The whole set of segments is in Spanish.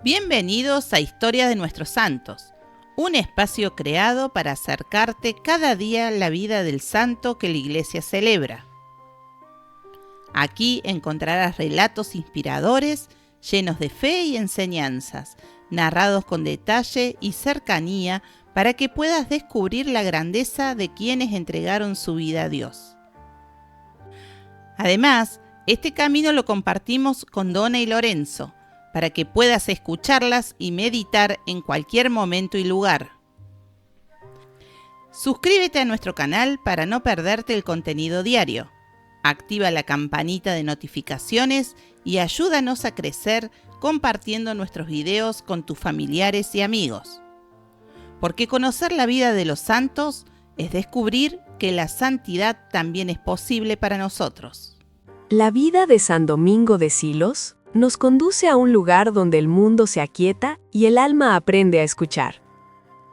Bienvenidos a Historia de Nuestros Santos, un espacio creado para acercarte cada día la vida del santo que la Iglesia celebra. Aquí encontrarás relatos inspiradores, llenos de fe y enseñanzas, narrados con detalle y cercanía para que puedas descubrir la grandeza de quienes entregaron su vida a Dios. Además, este camino lo compartimos con Donna y Lorenzo, para que puedas escucharlas y meditar en cualquier momento y lugar. Suscríbete a nuestro canal para no perderte el contenido diario. Activa la campanita de notificaciones y ayúdanos a crecer compartiendo nuestros videos con tus familiares y amigos. Porque conocer la vida de los santos es descubrir que la santidad también es posible para nosotros. La vida de San Domingo de Silos nos conduce a un lugar donde el mundo se aquieta y el alma aprende a escuchar.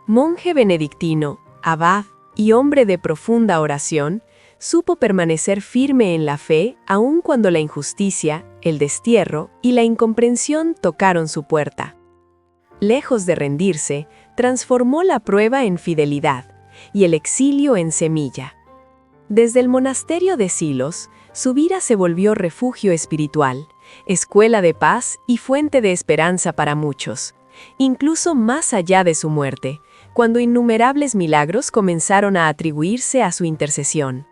Monje benedictino, abad y hombre de profunda oración, supo permanecer firme en la fe aun cuando la injusticia, el destierro y la incomprensión tocaron su puerta. Lejos de rendirse, transformó la prueba en fidelidad y el exilio en semilla. Desde el monasterio de Silos, su vida se volvió refugio espiritual, escuela de paz y fuente de esperanza para muchos, incluso más allá de su muerte, cuando innumerables milagros comenzaron a atribuirse a su intercesión.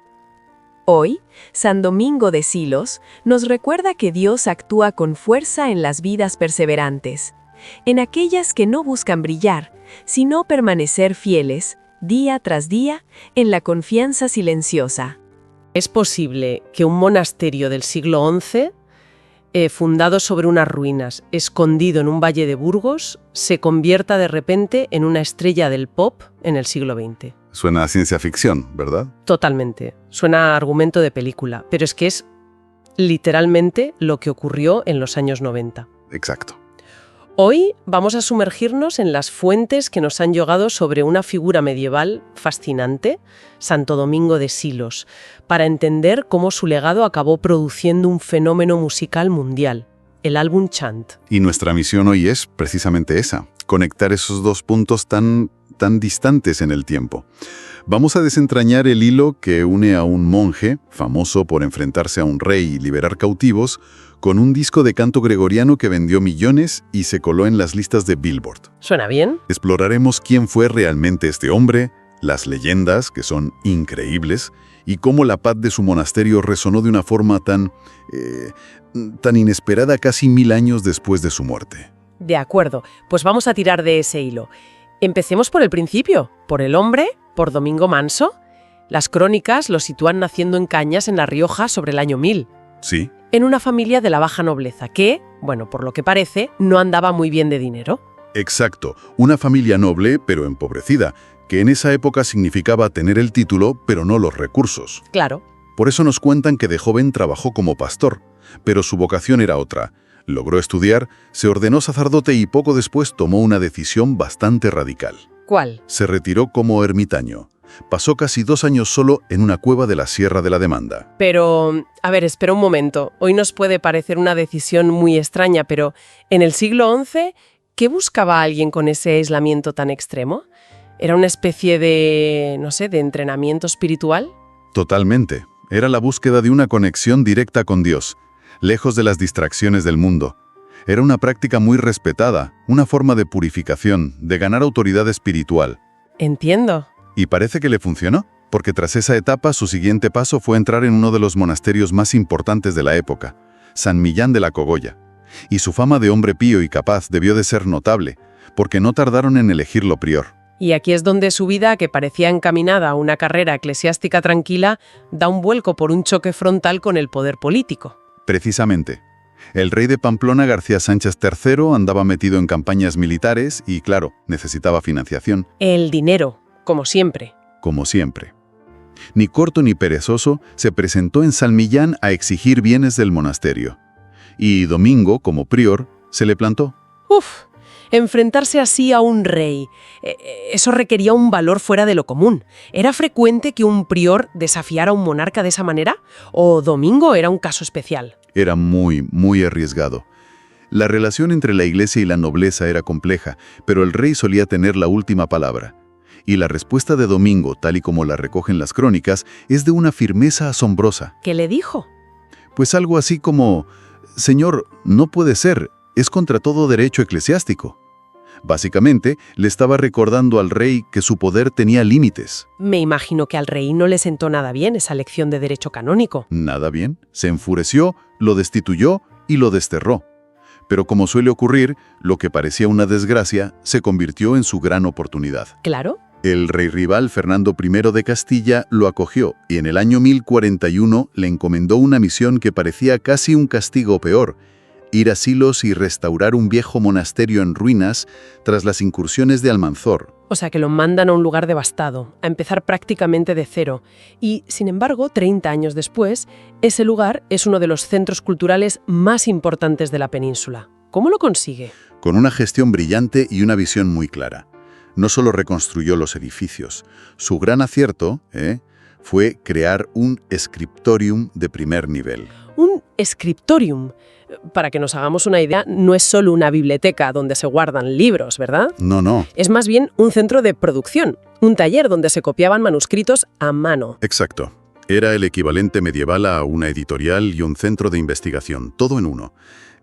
Hoy, San Domingo de Silos nos recuerda que Dios actúa con fuerza en las vidas perseverantes, en aquellas que no buscan brillar, sino permanecer fieles, día tras día, en la confianza silenciosa. Es posible que un monasterio del siglo XI, fundado sobre unas ruinas, escondido en un valle de Burgos, se convierta de repente en una estrella del pop en el siglo XX. Suena a ciencia ficción, ¿verdad? Totalmente. Suena a argumento de película, pero es que es literalmente lo que ocurrió en los años 90. Exacto. Hoy vamos a sumergirnos en las fuentes que nos han llegado sobre una figura medieval fascinante, Santo Domingo de Silos, para entender cómo su legado acabó produciendo un fenómeno musical mundial, el álbum Chant. Y nuestra misión hoy es precisamente esa, conectar esos dos puntos tan distantes en el tiempo. Vamos a desentrañar el hilo que une a un monje, famoso por enfrentarse a un rey y liberar cautivos, con un disco de canto gregoriano que vendió millones y se coló en las listas de Billboard. ¿Suena bien? Exploraremos quién fue realmente este hombre, las leyendas, que son increíbles, y cómo la paz de su monasterio resonó de una forma tan inesperada casi 1000 años después de su muerte. De acuerdo, pues vamos a tirar de ese hilo. Empecemos por el principio, por el hombre, por Domingo Manso. Las crónicas lo sitúan naciendo en Cañas, en La Rioja, sobre el año 1000. Sí. En una familia de la baja nobleza que, bueno, por lo que parece, no andaba muy bien de dinero. Exacto, una familia noble pero empobrecida, que en esa época significaba tener el título pero no los recursos. Claro. Por eso nos cuentan que de joven trabajó como pastor, pero su vocación era otra. Logró estudiar, se ordenó sacerdote y poco después tomó una decisión bastante radical. ¿Cuál? Se retiró como ermitaño. Pasó casi 2 años solo en una cueva de la Sierra de la Demanda. Pero, a ver, espera un momento. Hoy nos puede parecer una decisión muy extraña, pero en el siglo XI, ¿qué buscaba alguien con ese aislamiento tan extremo? ¿Era una especie de, no sé, de entrenamiento espiritual? Totalmente. Era la búsqueda de una conexión directa con Dios, lejos de las distracciones del mundo. Era una práctica muy respetada, una forma de purificación, de ganar autoridad espiritual. Entiendo. Y parece que le funcionó, porque tras esa etapa su siguiente paso fue entrar en uno de los monasterios más importantes de la época, San Millán de la Cogolla. Y su fama de hombre pío y capaz debió de ser notable, porque no tardaron en elegirlo prior. Y aquí es donde su vida, que parecía encaminada a una carrera eclesiástica tranquila, da un vuelco por un choque frontal con el poder político. Precisamente. El rey de Pamplona, García Sánchez III, andaba metido en campañas militares y, claro, necesitaba financiación. El dinero, como siempre. Como siempre. Ni corto ni perezoso, se presentó en San Millán a exigir bienes del monasterio. Y Domingo, como prior, se le plantó. ¡Uf! Enfrentarse así a un rey, eso requería un valor fuera de lo común. ¿Era frecuente que un prior desafiara a un monarca de esa manera? ¿O Domingo era un caso especial? Era muy, muy arriesgado. La relación entre la iglesia y la nobleza era compleja, pero el rey solía tener la última palabra. Y la respuesta de Domingo, tal y como la recogen las crónicas, es de una firmeza asombrosa. ¿Qué le dijo? Pues algo así como: «Señor, no puede ser, es contra todo derecho eclesiástico». Básicamente, le estaba recordando al rey que su poder tenía límites. Me imagino que al rey no le sentó nada bien esa lección de derecho canónico. Nada bien, se enfureció, lo destituyó y lo desterró. Pero como suele ocurrir, lo que parecía una desgracia se convirtió en su gran oportunidad. Claro. El rey rival Fernando I de Castilla lo acogió y en el año 1041 le encomendó una misión que parecía casi un castigo peor: ir a Silos y restaurar un viejo monasterio en ruinas tras las incursiones de Almanzor. O sea que lo mandan a un lugar devastado, a empezar prácticamente de cero. Y, sin embargo, 30 años después, ese lugar es uno de los centros culturales más importantes de la península. ¿Cómo lo consigue? Con una gestión brillante y una visión muy clara. No solo reconstruyó los edificios, su gran acierto fue crear un scriptorium de primer nivel. Un scriptorium. Para que nos hagamos una idea, no es solo una biblioteca donde se guardan libros, ¿verdad? No. Es más bien un centro de producción, un taller donde se copiaban manuscritos a mano. Exacto. Era el equivalente medieval a una editorial y un centro de investigación, todo en uno.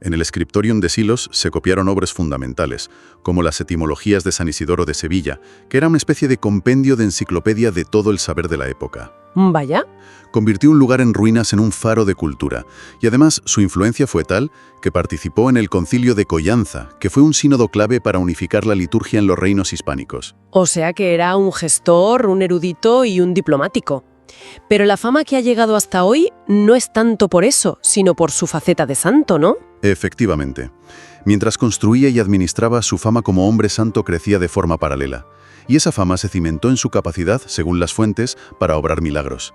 En el Scriptorium de Silos se copiaron obras fundamentales, como las etimologías de San Isidoro de Sevilla, que era una especie de compendio de enciclopedia de todo el saber de la época. Vaya. Convirtió un lugar en ruinas en un faro de cultura, y además su influencia fue tal que participó en el Concilio de Collanza, que fue un sínodo clave para unificar la liturgia en los reinos hispánicos. O sea que era un gestor, un erudito y un diplomático. Pero la fama que ha llegado hasta hoy no es tanto por eso, sino por su faceta de santo, ¿no? Efectivamente. Mientras construía y administraba, su fama como hombre santo crecía de forma paralela. Y esa fama se cimentó en su capacidad, según las fuentes, para obrar milagros.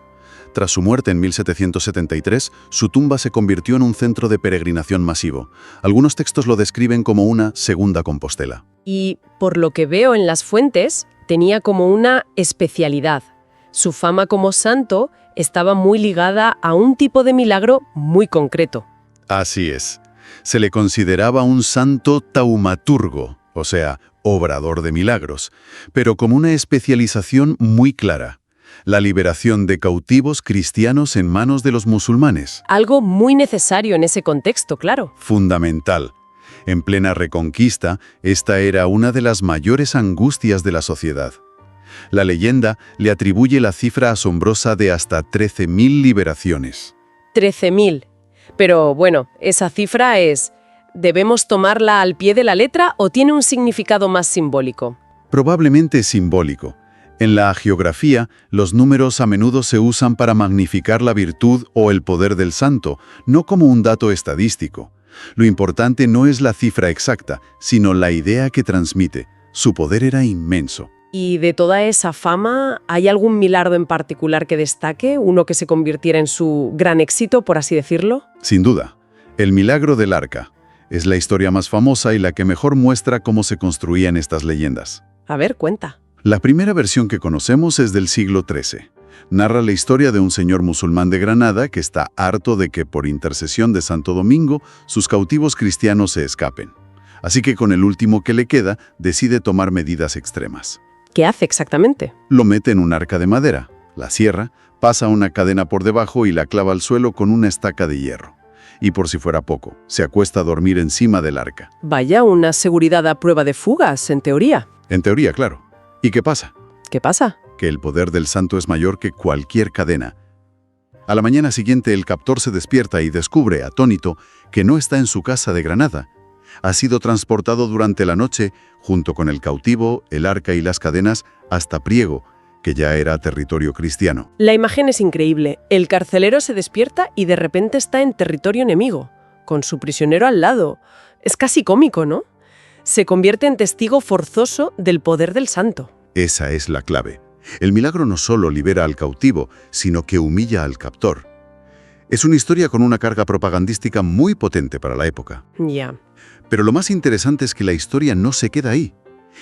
Tras su muerte en 1773, su tumba se convirtió en un centro de peregrinación masivo. Algunos textos lo describen como una segunda Compostela. Y, por lo que veo en las fuentes, tenía como una especialidad. Su fama como santo estaba muy ligada a un tipo de milagro muy concreto. Así es. Se le consideraba un santo taumaturgo, o sea, obrador de milagros, pero con una especialización muy clara: la liberación de cautivos cristianos en manos de los musulmanes. Algo muy necesario en ese contexto, claro. Fundamental. En plena Reconquista, esta era una de las mayores angustias de la sociedad. La leyenda le atribuye la cifra asombrosa de hasta 13.000 liberaciones. 13.000. Pero bueno, esa cifra es... ¿debemos tomarla al pie de la letra o tiene un significado más simbólico? Probablemente simbólico. En la hagiografía, los números a menudo se usan para magnificar la virtud o el poder del santo, no como un dato estadístico. Lo importante no es la cifra exacta, sino la idea que transmite. Su poder era inmenso. ¿Y de toda esa fama, hay algún milagro en particular que destaque, uno que se convirtiera en su gran éxito, por así decirlo? Sin duda. El milagro del arca es la historia más famosa y la que mejor muestra cómo se construían estas leyendas. A ver, cuenta. La primera versión que conocemos es del siglo XIII. Narra la historia de un señor musulmán de Granada que está harto de que, por intercesión de Santo Domingo, sus cautivos cristianos se escapen. Así que con el último que le queda, decide tomar medidas extremas. ¿Qué hace exactamente? Lo mete en un arca de madera, la cierra, pasa una cadena por debajo y la clava al suelo con una estaca de hierro. Y por si fuera poco, se acuesta a dormir encima del arca. Vaya, una seguridad a prueba de fugas, en teoría. En teoría, claro. ¿Y qué pasa? ¿Qué pasa? Que el poder del santo es mayor que cualquier cadena. A la mañana siguiente, el captor se despierta y descubre, atónito, que no está en su casa de Granada. Ha sido transportado durante la noche, junto con el cautivo, el arca y las cadenas, hasta Priego, que ya era territorio cristiano. La imagen es increíble. El carcelero se despierta y de repente está en territorio enemigo, con su prisionero al lado. Es casi cómico, ¿no? Se convierte en testigo forzoso del poder del santo. Esa es la clave. El milagro no solo libera al cautivo, sino que humilla al captor. Es una historia con una carga propagandística muy potente para la época. Ya. Pero lo más interesante es que la historia no se queda ahí.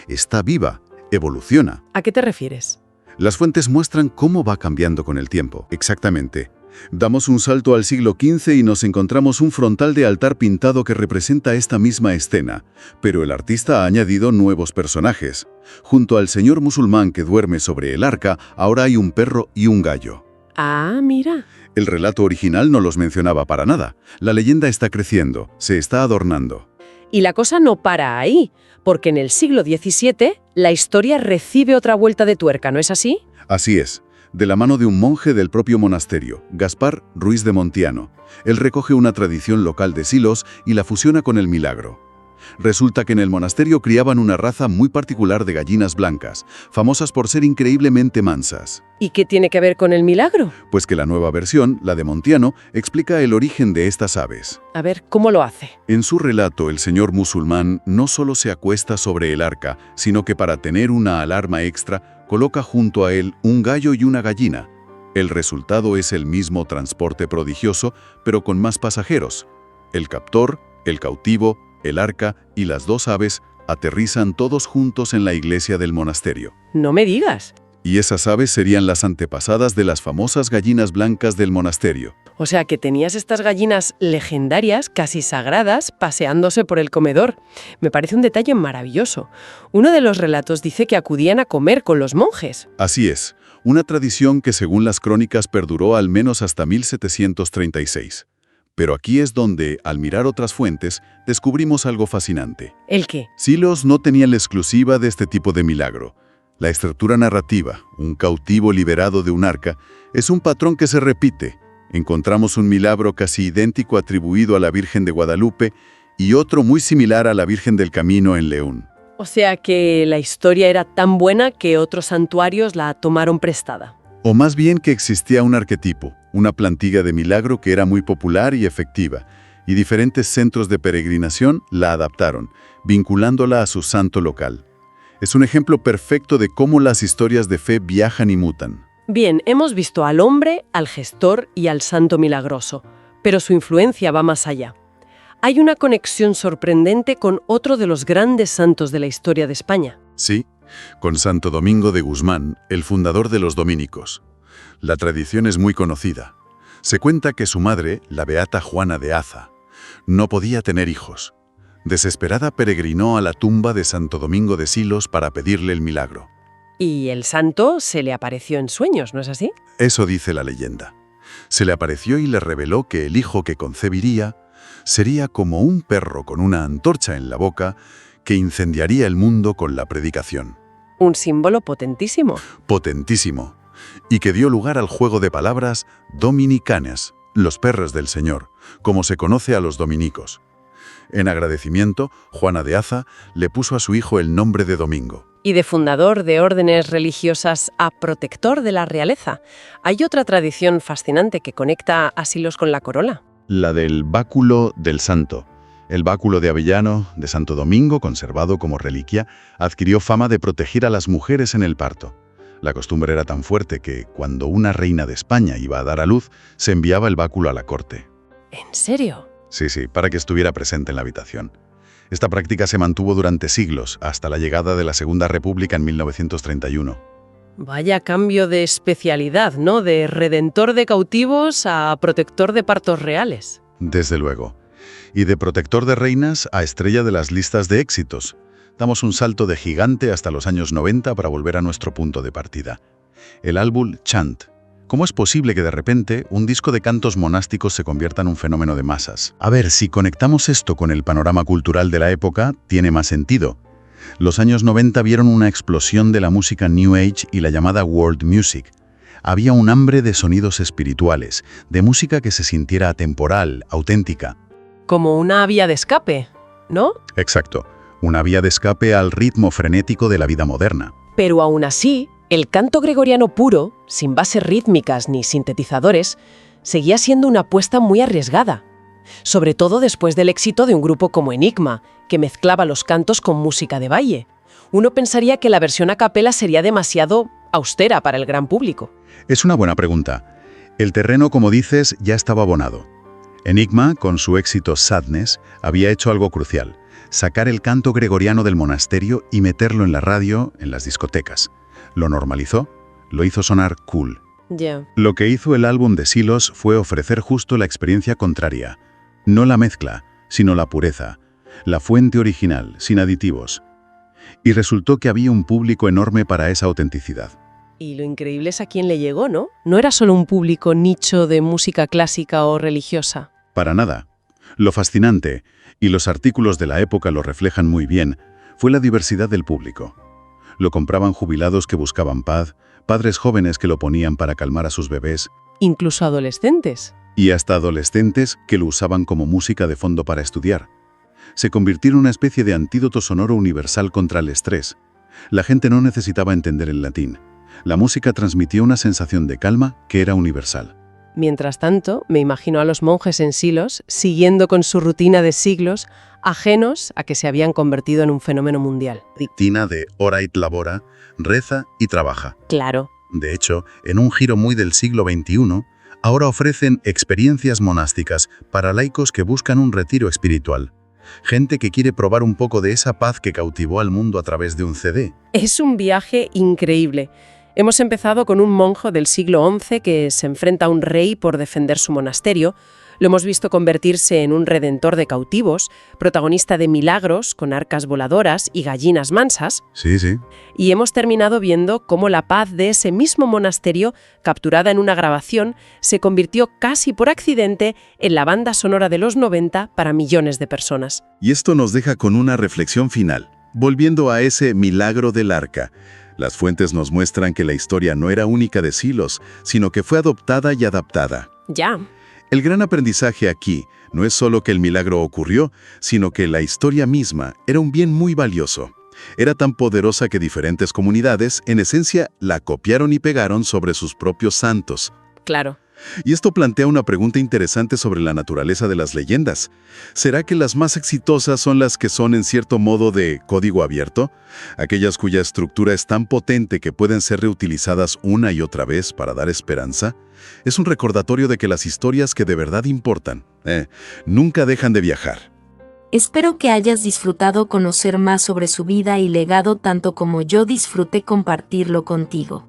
Está viva, evoluciona. ¿A qué te refieres? Las fuentes muestran cómo va cambiando con el tiempo. Exactamente. Damos un salto al siglo XV y nos encontramos un frontal de altar pintado que representa esta misma escena, pero el artista ha añadido nuevos personajes. Junto al señor musulmán que duerme sobre el arca, ahora hay un perro y un gallo. Ah, mira. El relato original no los mencionaba para nada. La leyenda está creciendo, se está adornando. Y la cosa no para ahí, porque en el siglo XVII la historia recibe otra vuelta de tuerca, ¿no es así? Así es, de la mano de un monje del propio monasterio, Gaspar Ruiz de Montiano. Él recoge una tradición local de Silos y la fusiona con el milagro. Resulta que en el monasterio criaban una raza muy particular de gallinas blancas, famosas por ser increíblemente mansas. ¿Y qué tiene que ver con el milagro? Pues que la nueva versión, la de Montiano, explica el origen de estas aves. A ver, ¿cómo lo hace? En su relato, el señor musulmán no solo se acuesta sobre el arca, sino que para tener una alarma extra, coloca junto a él un gallo y una gallina. El resultado es el mismo transporte prodigioso, pero con más pasajeros. El captor, el cautivo, el arca y las dos aves aterrizan todos juntos en la iglesia del monasterio. No me digas. Y esas aves serían las antepasadas de las famosas gallinas blancas del monasterio. O sea que tenías estas gallinas legendarias, casi sagradas, paseándose por el comedor. Me parece un detalle maravilloso. Uno de los relatos dice que acudían a comer con los monjes. Así es, una tradición que según las crónicas perduró al menos hasta 1736. Pero aquí es donde, al mirar otras fuentes, descubrimos algo fascinante. ¿El qué? Silos no tenía la exclusiva de este tipo de milagro. La estructura narrativa, un cautivo liberado de un arca, es un patrón que se repite. Encontramos un milagro casi idéntico atribuido a la Virgen de Guadalupe y otro muy similar a la Virgen del Camino en León. O sea que la historia era tan buena que otros santuarios la tomaron prestada. O más bien que existía un arquetipo, una plantilla de milagro que era muy popular y efectiva, y diferentes centros de peregrinación la adaptaron, vinculándola a su santo local. Es un ejemplo perfecto de cómo las historias de fe viajan y mutan. Bien, hemos visto al hombre, al gestor y al santo milagroso, pero su influencia va más allá. Hay una conexión sorprendente con otro de los grandes santos de la historia de España. Sí, con Santo Domingo de Guzmán, el fundador de los dominicos. La tradición es muy conocida. Se cuenta que su madre, la beata Juana de Aza, no podía tener hijos. Desesperada peregrinó a la tumba de Santo Domingo de Silos para pedirle el milagro. Y el santo se le apareció en sueños, ¿no es así? Eso dice la leyenda. Se le apareció y le reveló que el hijo que concebiría sería como un perro con una antorcha en la boca que incendiaría el mundo con la predicación. Un símbolo potentísimo. Potentísimo. Y que dio lugar al juego de palabras dominicanes, los perros del Señor, como se conoce a los dominicos. En agradecimiento, Juana de Aza le puso a su hijo el nombre de Domingo. Y de fundador de órdenes religiosas a protector de la realeza. Hay otra tradición fascinante que conecta a Silos con la corola. La del báculo del santo. El báculo de Avellano, de Santo Domingo, conservado como reliquia, adquirió fama de proteger a las mujeres en el parto. La costumbre era tan fuerte que, cuando una reina de España iba a dar a luz, se enviaba el báculo a la corte. ¿En serio? Sí, para que estuviera presente en la habitación. Esta práctica se mantuvo durante siglos, hasta la llegada de la Segunda República en 1931. Vaya cambio de especialidad, ¿no? De redentor de cautivos a protector de partos reales. Desde luego. Y de protector de reinas a estrella de las listas de éxitos. Damos un salto de gigante hasta los años 90 para volver a nuestro punto de partida. El álbum Chant. ¿Cómo es posible que de repente un disco de cantos monásticos se convierta en un fenómeno de masas? A ver, si conectamos esto con el panorama cultural de la época, tiene más sentido. Los años 90 vieron una explosión de la música New Age y la llamada World Music. Había un hambre de sonidos espirituales, de música que se sintiera atemporal, auténtica. Como una vía de escape, ¿no? Exacto, una vía de escape al ritmo frenético de la vida moderna. Pero aún así, el canto gregoriano puro, sin bases rítmicas ni sintetizadores, seguía siendo una apuesta muy arriesgada. Sobre todo después del éxito de un grupo como Enigma, que mezclaba los cantos con música de baile. Uno pensaría que la versión a capela sería demasiado austera para el gran público. Es una buena pregunta. El terreno, como dices, ya estaba abonado. Enigma, con su éxito Sadness, había hecho algo crucial: sacar el canto gregoriano del monasterio y meterlo en la radio, en las discotecas. Lo normalizó, lo hizo sonar cool. Ya. Lo que hizo el álbum de Silos fue ofrecer justo la experiencia contraria. No la mezcla, sino la pureza, la fuente original, sin aditivos. Y resultó que había un público enorme para esa autenticidad. Y lo increíble es a quién le llegó, ¿no? No era solo un público nicho de música clásica o religiosa. Para nada. Lo fascinante, y los artículos de la época lo reflejan muy bien, fue la diversidad del público. Lo compraban jubilados que buscaban paz, padres jóvenes que lo ponían para calmar a sus bebés, Incluso adolescentes. y hasta adolescentes que lo usaban como música de fondo para estudiar. Se convirtió en una especie de antídoto sonoro universal contra el estrés. La gente no necesitaba entender el latín. La música transmitía una sensación de calma que era universal. Mientras tanto, me imagino a los monjes en Silos siguiendo con su rutina de siglos, ajenos a que se habían convertido en un fenómeno mundial. Tina de ora et labora, reza y trabaja. Claro. De hecho, en un giro muy del siglo XXI, ahora ofrecen experiencias monásticas para laicos que buscan un retiro espiritual. Gente que quiere probar un poco de esa paz que cautivó al mundo a través de un CD. Es un viaje increíble. Hemos empezado con un monje del siglo XI que se enfrenta a un rey por defender su monasterio. Lo hemos visto convertirse en un redentor de cautivos, protagonista de milagros con arcas voladoras y gallinas mansas. Sí, sí. Y hemos terminado viendo cómo la paz de ese mismo monasterio, capturada en una grabación, se convirtió casi por accidente en la banda sonora de los 90 para millones de personas. Y esto nos deja con una reflexión final. Volviendo a ese milagro del arca. Las fuentes nos muestran que la historia no era única de Silos, sino que fue adoptada y adaptada. Ya. El gran aprendizaje aquí no es solo que el milagro ocurrió, sino que la historia misma era un bien muy valioso. Era tan poderosa que diferentes comunidades, en esencia, la copiaron y pegaron sobre sus propios santos. Claro. Y esto plantea una pregunta interesante sobre la naturaleza de las leyendas. ¿Será que las más exitosas son las que son en cierto modo de código abierto? Aquellas cuya estructura es tan potente que pueden ser reutilizadas una y otra vez para dar esperanza. Es un recordatorio de que las historias que de verdad importan, nunca dejan de viajar. Espero que hayas disfrutado conocer más sobre su vida y legado tanto como yo disfruté compartirlo contigo.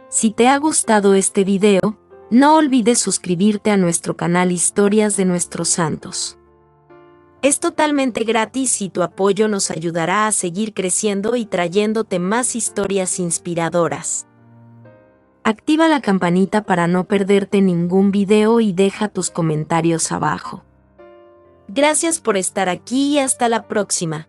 Si te ha gustado este video, no olvides suscribirte a nuestro canal Historias de Nuestros Santos. Es totalmente gratis y tu apoyo nos ayudará a seguir creciendo y trayéndote más historias inspiradoras. Activa la campanita para no perderte ningún video y deja tus comentarios abajo. Gracias por estar aquí y hasta la próxima.